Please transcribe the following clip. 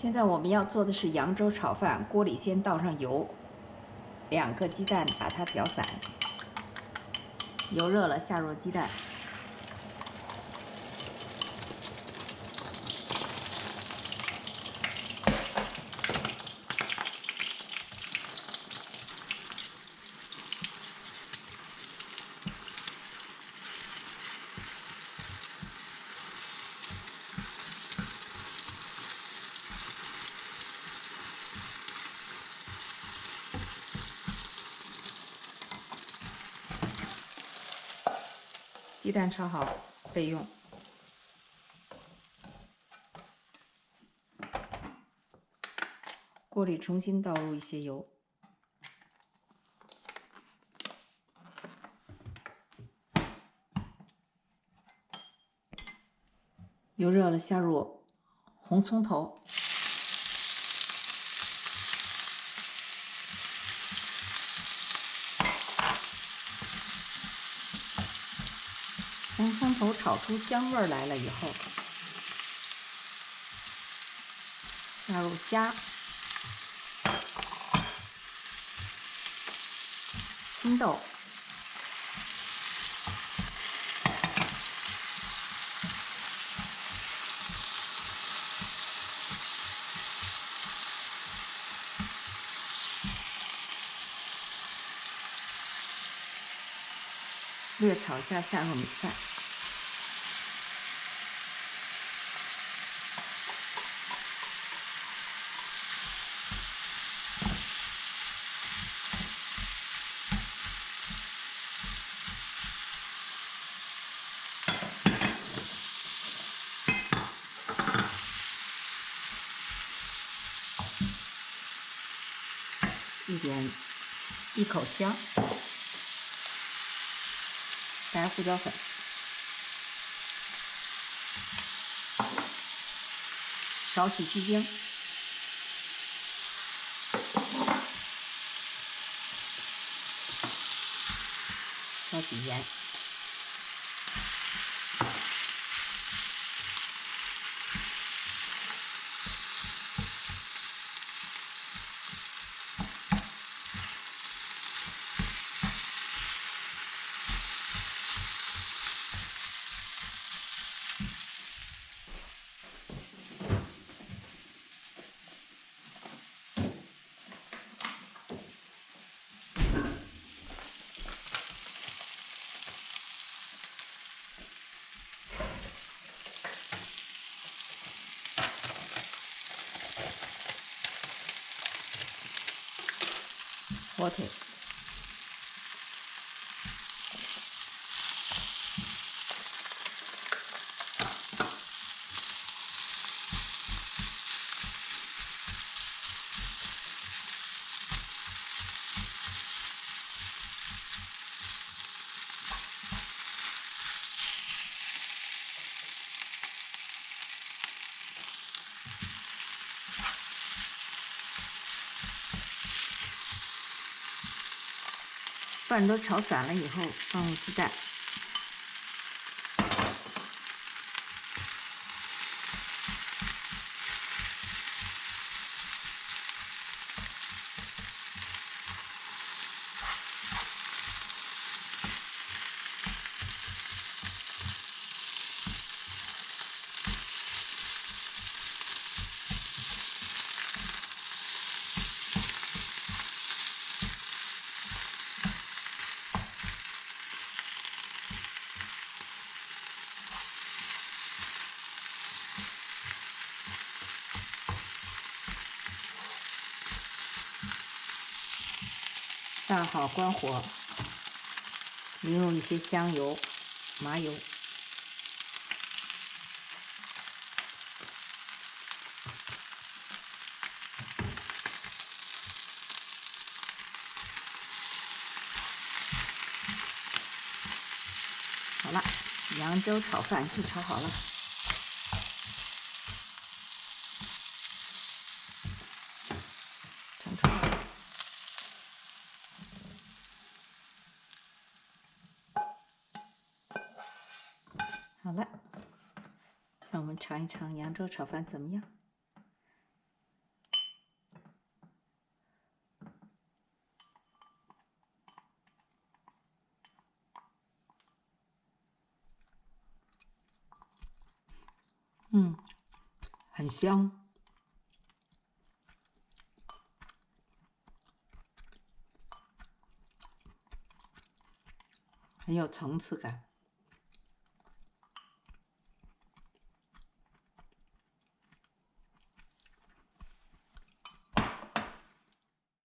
现在我们要做的是扬州炒饭，锅里先倒上油，2个鸡蛋把它搅散，油热了下入鸡蛋，鸡蛋炒好备用。锅里重新倒入一些油，油热了下入红葱头，红葱头炒出香味来了以后，下入虾、青豆、略炒下，下入米饭。一口香，白胡椒粉，少许鸡精，少许盐，火腿，饭都炒散了以后，放入鸡蛋，拌好关火，淋入一些香油、麻油。好了，扬州炒饭就炒好了。盛出来。好了，让我们尝一尝扬州炒饭怎么样？很香，很有层次感。